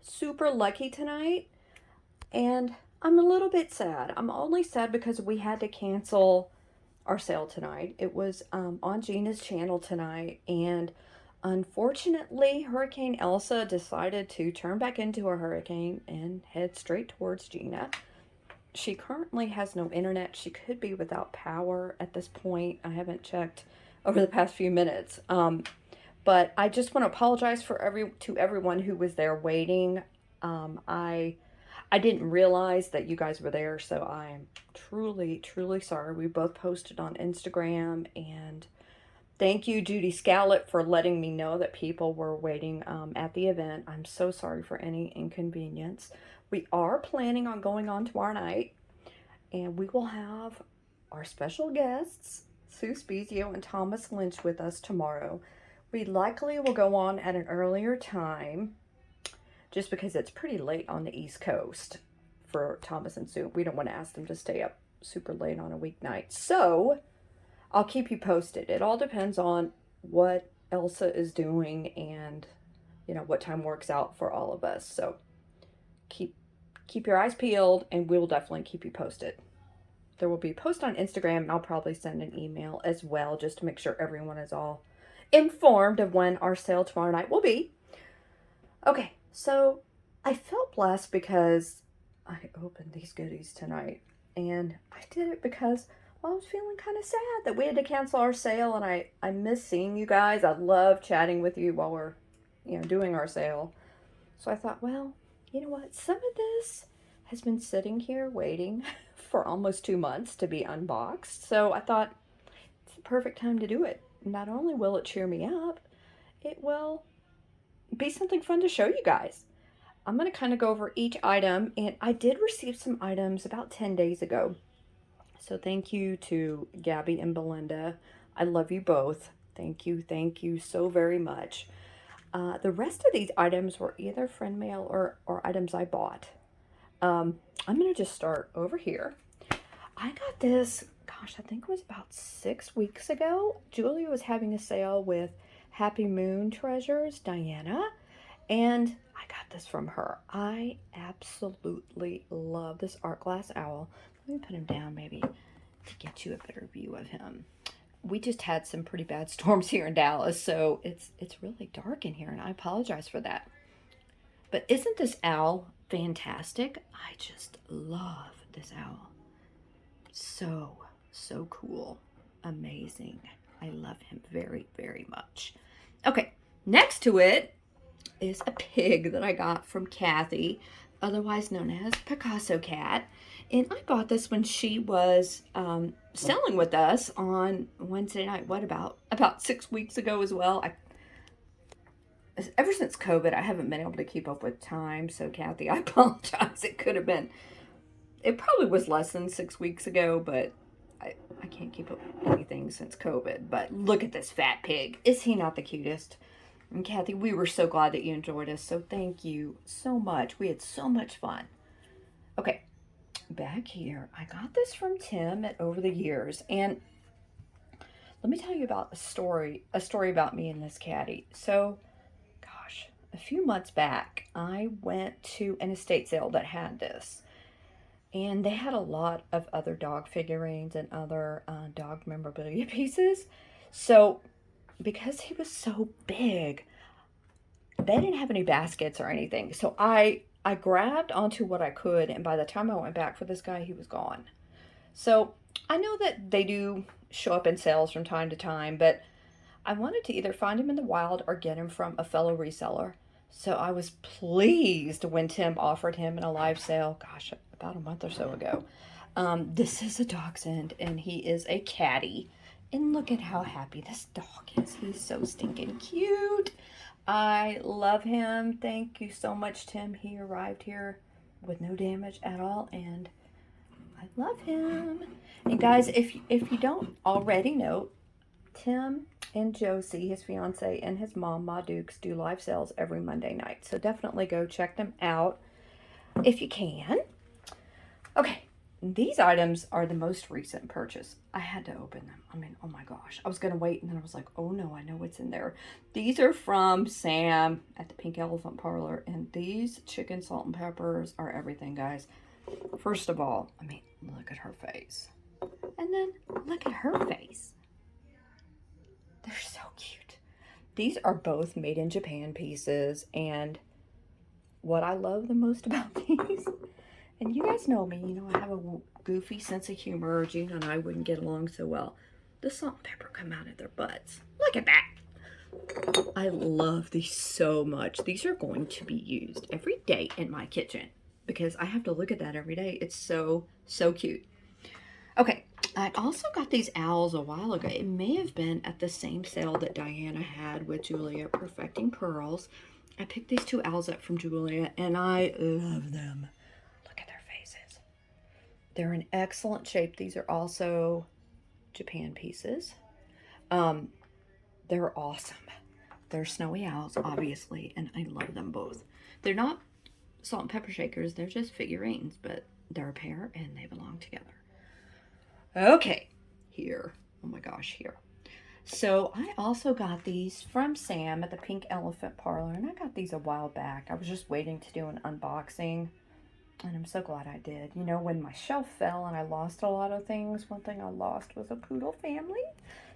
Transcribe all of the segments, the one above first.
super lucky tonight. And I'm a little bit sad. I'm only sad because we had to cancel our sale tonight. It was on Gina's channel tonight, and unfortunately, Hurricane Elsa decided to turn back into a hurricane and head straight towards Gina. She currently has no internet. She could be without power at this point. I haven't checked over the past few minutes. But I just want to apologize to everyone who was there waiting. I didn't realize that you guys were there, so I'm truly, truly sorry. We both posted on Instagram, and thank you, Judy Scallop, for letting me know that people were waiting at the event. I'm so sorry for any inconvenience. We are planning on going on tomorrow night, and we will have our special guests, Sue Spezio and Thomas Lynch, with us tomorrow. We likely will go on at an earlier time, just because it's pretty late on the East Coast for Thomas and Sue. We don't want to ask them to stay up super late on a weeknight. So I'll keep you posted. It all depends on what Elsa is doing and, you know, what time works out for all of us. So keep your eyes peeled, and we'll definitely keep you posted. There will be a post on Instagram, and I'll probably send an email as well, just to make sure everyone is all informed of when our sale tomorrow night will be. Okay, so I felt blessed because I opened these goodies tonight, and I did it because, well, I was feeling kind of sad that we had to cancel our sale, and I miss seeing you guys. I love chatting with you while we're, doing our sale. So I thought, well, you know what? Some of this has been sitting here waiting for almost 2 months to be unboxed. So I thought it's the perfect time to do it. Not only will it cheer me up, it will be something fun to show you guys. I'm going to kind of go over each item, and I did receive some items about 10 days ago. So thank you to Gabby and Belinda. I love you both. Thank you so very much. The rest of these items were either friend mail or items I bought. I'm going to just start over here. I got this, gosh, I think it was about 6 weeks ago. Julia was having a sale with Happy Moon Treasures, Diana, and I got this from her. I absolutely love this art glass owl. Let me put him down maybe to get you a better view of him. We just had some pretty bad storms here in Dallas, so it's really dark in here, and I apologize for that. But isn't this owl fantastic? I just love this owl. So cool. Amazing. I love him very, very much. Okay, next to it is a pig that I got from Kathy, otherwise known as Picasso Cat. And I bought this when she was selling with us on Wednesday night. What, about 6 weeks ago as well? Ever since COVID, I haven't been able to keep up with time. So Kathy, I apologize. It probably was less than 6 weeks ago, but I can't keep up with anything since COVID. But look at this fat pig. Is he not the cutest? And Kathy, we were so glad that you enjoyed us. So thank you so much. We had so much fun. Okay, back here. I got this from Tim at Over the Years. And let me tell you about a story about me and this caddy. So, gosh, a few months back, I went to an estate sale that had this. And they had a lot of other dog figurines and other dog memorabilia pieces. So, because he was so big, they didn't have any baskets or anything. So I grabbed onto what I could, and by the time I went back for this guy, he was gone. So I know that they do show up in sales from time to time, but I wanted to either find him in the wild or get him from a fellow reseller. So I was pleased when Tim offered him in a live sale, gosh, about a month or so ago. This is a dachshund, and he is a caddy. And look at how happy this dog is. He's so stinking cute. I love him. Thank you so much, Tim. He arrived here with no damage at all, and I love him. And guys, if you don't already know, Tim and Josie, his fiance, and his mom, Ma Dukes, do live sales every Monday night. So definitely go check them out if you can. Okay, these items are the most recent purchase. I had to open them. I mean, oh my gosh. I was going to wait, and then I was like, oh no, I know what's in there. These are from Sam at the Pink Elephant Parlor, and these chicken salt and peppers are everything, guys. First of all, I mean, look at her face. And then look at her face. They're so cute. These are both made in Japan pieces, and what I love the most about these, and you guys know me, you know I have a goofy sense of humor. Gina and I wouldn't get along so well. The salt and pepper come out of their butts. Look at that. I love these so much. These are going to be used every day in my kitchen because I have to look at that every day. It's so, so cute. Okay, I also got these owls a while ago. It may have been at the same sale that Diana had with Julia, Perfecting Pearls. I picked these two owls up from Julia, and I love them. Look at their faces. They're in excellent shape. These are also Japan pieces. They're awesome. They're snowy owls, obviously, and I love them both. They're not salt and pepper shakers. They're just figurines, but they're a pair, and they belong together. Okay, here. Oh my gosh, here. So I also got these from Sam at the Pink Elephant Parlor, and I got these a while back. I was just waiting to do an unboxing, and I'm so glad I did. You know, when my shelf fell and I lost a lot of things, one thing I lost was a poodle family.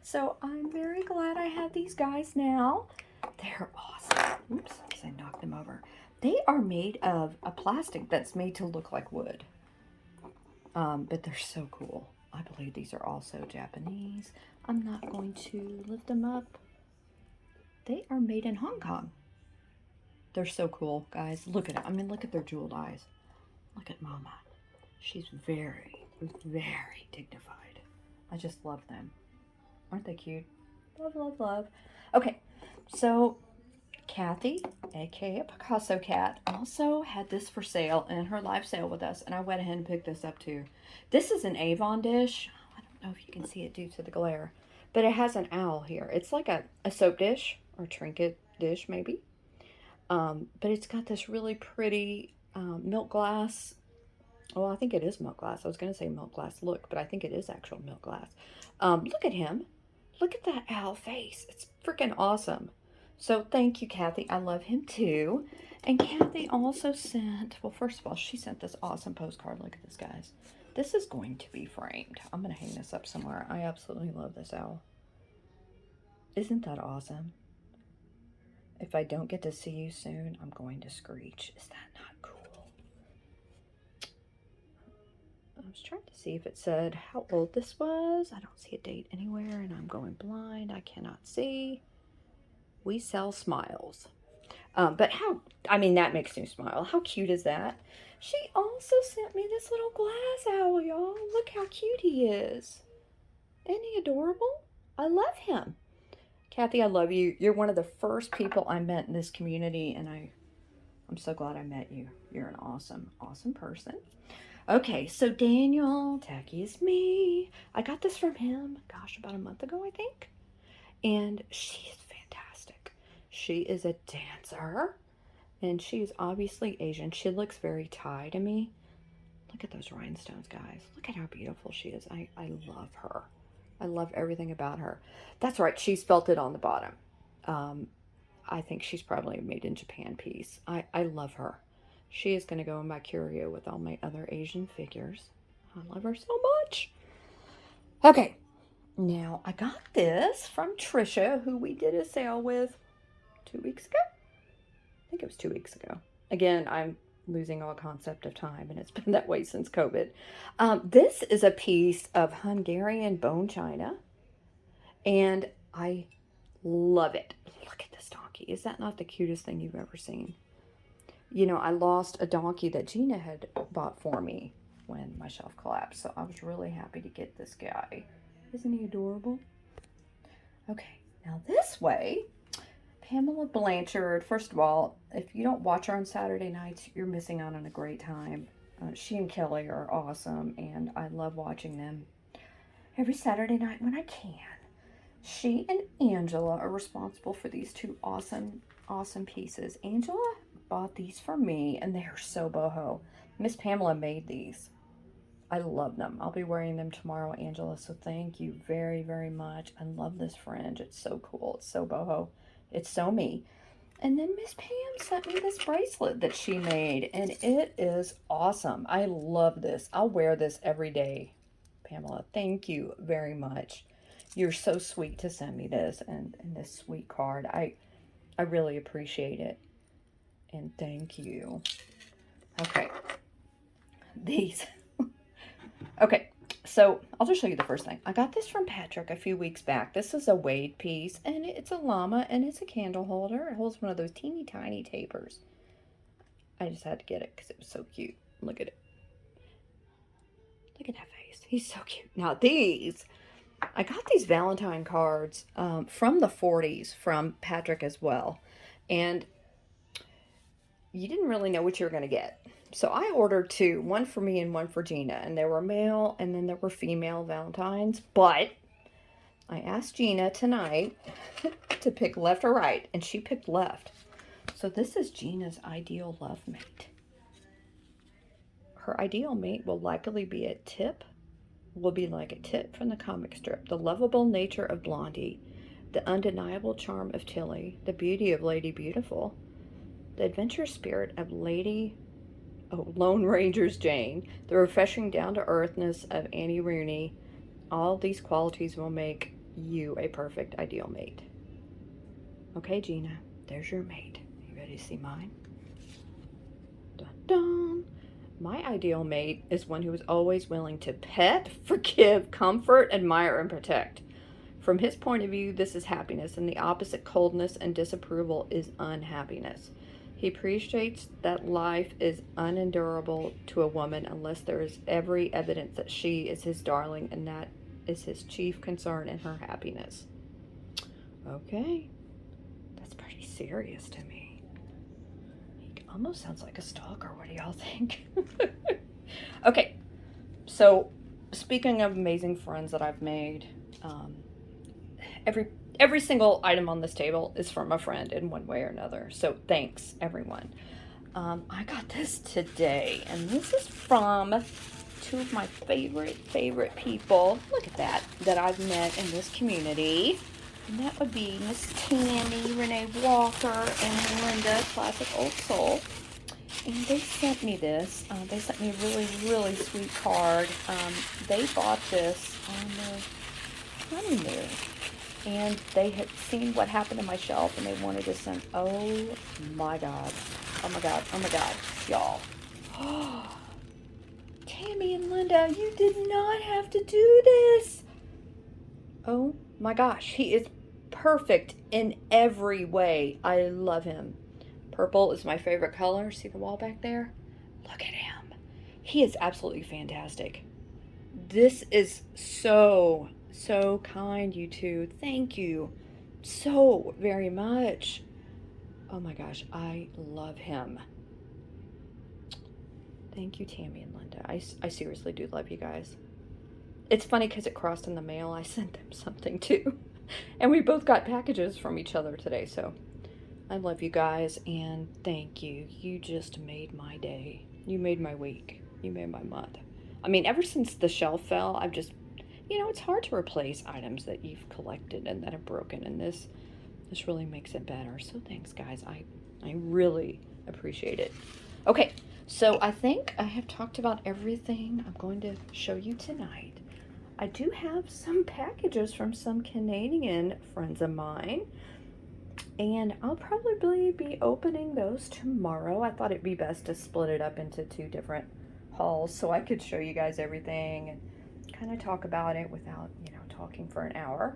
So I'm very glad I have these guys now. They're awesome. Oops, I knocked them over. They are made of a plastic that's made to look like wood. But they're so cool. I believe these are also Japanese. I'm not going to lift them up. They are made in Hong Kong. They're so cool, guys. Look at it. I mean, look at their jeweled eyes. Look at Mama. She's very, very dignified. I just love them. Aren't they cute? Love, love, love. Okay, so Kathy, aka Picasso Cat, also had this for sale in her live sale with us, and I went ahead and picked this up too. This is an Avon dish. I don't know if you can see it due to the glare, but it has an owl here. It's like a soap dish or trinket dish maybe, but it's got this really pretty milk glass. Well, I think it is milk glass. I was going to say milk glass look, but I think it is actual milk glass. Look at him. Look at that owl face. It's freaking awesome. So thank you, Kathy. I love him too. And Kathy also sent, well, first of all, she sent this awesome postcard. Look at this, guys. This is going to be framed. I'm going to hang this up somewhere. I absolutely love this owl. Isn't that awesome? If I don't get to see you soon, I'm going to screech. Is that not cool? I was trying to see if it said how old this was. I don't see a date anywhere, and I'm going blind. I cannot see. We sell smiles. But how, I mean, that makes me smile. How cute is that? She also sent me this little glass owl, y'all. Look how cute he is. Isn't he adorable? I love him. Kathy, I love you. You're one of the first people I met in this community, and I'm so glad I met you. You're an awesome, awesome person. Okay, so Daniel, tacky is me. I got this from him, gosh, about a month ago, I think. And she is fantastic. She is a dancer, and she is obviously Asian. She looks very Thai to me. Look at those rhinestones, guys. Look at how beautiful she is. I love her. I love everything about her. That's right, she's felted on the bottom. I think she's probably a made in Japan piece. I love her. She is going to go in my curio with all my other Asian figures. I love her so much. Okay, now I got this from Trisha, who we did a sale with 2 weeks ago. I think it was 2 weeks ago. Again, I'm losing all concept of time, and it's been that way since COVID. This is a piece of Hungarian bone china, and I love it. Look at this donkey. Is that not the cutest thing you've ever seen? You know, I lost a donkey that Gina had bought for me when my shelf collapsed, so I was really happy to get this guy. Isn't he adorable? Okay, now this way, Pamela Blanchard. First of all, if you don't watch her on Saturday nights, you're missing out on a great time. She and Kelly are awesome, and I love watching them every Saturday night when I can. She and Angela are responsible for these two awesome, awesome pieces. Angela bought these for me, and they are so boho. Miss Pamela made these. I love them. I'll be wearing them tomorrow, Angela, so thank you very, very much. I love this fringe. It's so cool. It's so boho. It's so me. And then Miss Pam sent me this bracelet that she made, and it is awesome. I love this. I'll wear this every day, Pamela. Thank you very much. You're so sweet to send me this and this sweet card. I really appreciate it. And thank you. Okay. These. Okay, so I'll just show you the first thing. I got this from Patrick a few weeks back. This is a Wade piece, and it's a llama, and it's a candle holder. It holds one of those teeny tiny tapers. I just had to get it because it was so cute. Look at it. Look at that face. He's so cute. Now these, I got these Valentine cards from the 40s from Patrick as well. And you didn't really know what you were going to get. So I ordered two, one for me and one for Gina, and there were male and then there were female Valentines, but I asked Gina tonight to pick left or right, and she picked left. So this is Gina's ideal love mate. Her ideal mate will likely be a tip, will be like a tip from the comic strip, the lovable nature of Blondie, the undeniable charm of Tilly, the beauty of Lady Beautiful, the adventurous spirit of Lone Ranger's Jane, the refreshing down-to-earthness of Annie Rooney. All these qualities will make you a perfect ideal mate. Okay, Gina, there's your mate. You ready to see mine? Dun, dun. My ideal mate is one who is always willing to pet, forgive, comfort, admire, and protect. From his point of view, this is happiness, and the opposite, coldness and disapproval, is unhappiness. He appreciates that life is unendurable to a woman unless there is every evidence that she is his darling, and that is his chief concern in her happiness. Okay, that's pretty serious to me. He almost sounds like a stalker. What do y'all think? Okay, so speaking of amazing friends that I've made, every single item on this table is from a friend in one way or another. So thanks, everyone. I got this today, and this is from two of my favorite people. Look at that I've met in this community. And that would be Miss Tammy, Renee Walker, and Linda, Classic Old Soul. And they sent me this. They sent me a really sweet card. They bought this on their honeymoon. And they had seen what happened to my shelf, and they wanted to send, oh my God, y'all. Tammy and Linda, you did not have to do this. Oh my gosh, he is perfect in every way. I love him. Purple is my favorite color. See the wall back there? Look at him. He is absolutely fantastic. This is so kind, you two. Thank you so very much. Oh my gosh, I love him. Thank you, Tammy and Linda. I seriously do love you guys. It's funny because it crossed in the mail. I sent them something too. And we both got packages from each other today. So I love you guys, and thank you. You just made my day. You made my week. You made my month. I mean, ever since the shelf fell, I've just, it's hard to replace items that you've collected and that have broken, and this really makes it better. So thanks, guys. I really appreciate it. Okay, so I think I have talked about everything I'm going to show you tonight. I do have some packages from some Canadian friends of mine, and I'll probably be opening those tomorrow. I thought it'd be best to split it up into two different hauls so I could show you guys everything and kind of talk about it without, talking for an hour.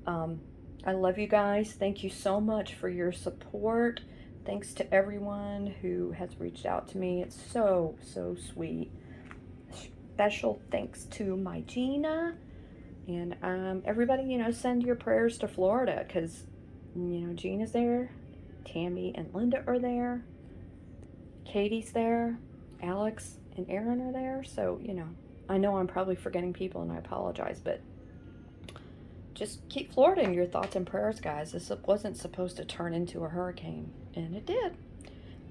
I love you guys. Thank you so much for your support. Thanks to everyone who has reached out to me. It's so sweet. Special thanks to my Gina, and everybody, send your prayers to Florida, because Gina's there, Tammy and Linda are there, Katie's there, Alex and Aaron are there. So I know I'm probably forgetting people, and I apologize, but just keep Florida in your thoughts and prayers, guys. This wasn't supposed to turn into a hurricane, and it did.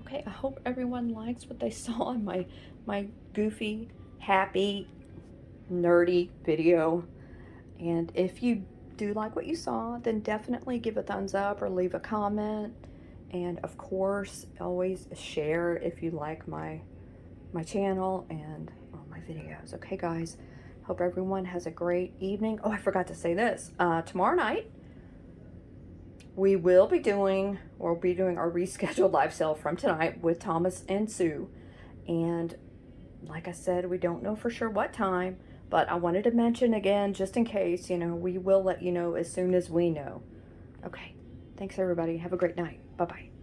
Okay, I hope everyone likes what they saw in my goofy happy, nerdy video. And if you do like what you saw, then definitely give a thumbs up or leave a comment. And of course, always share if you like my channel and all my videos. Okay, guys, hope everyone has a great evening. Oh, I forgot to say this. Tomorrow night, we'll be doing our rescheduled live sale from tonight with Thomas and Sue. And like I said, we don't know for sure what time, but I wanted to mention again, just in case, we will let you know as soon as we know. Okay, thanks everybody. Have a great night. Bye-bye.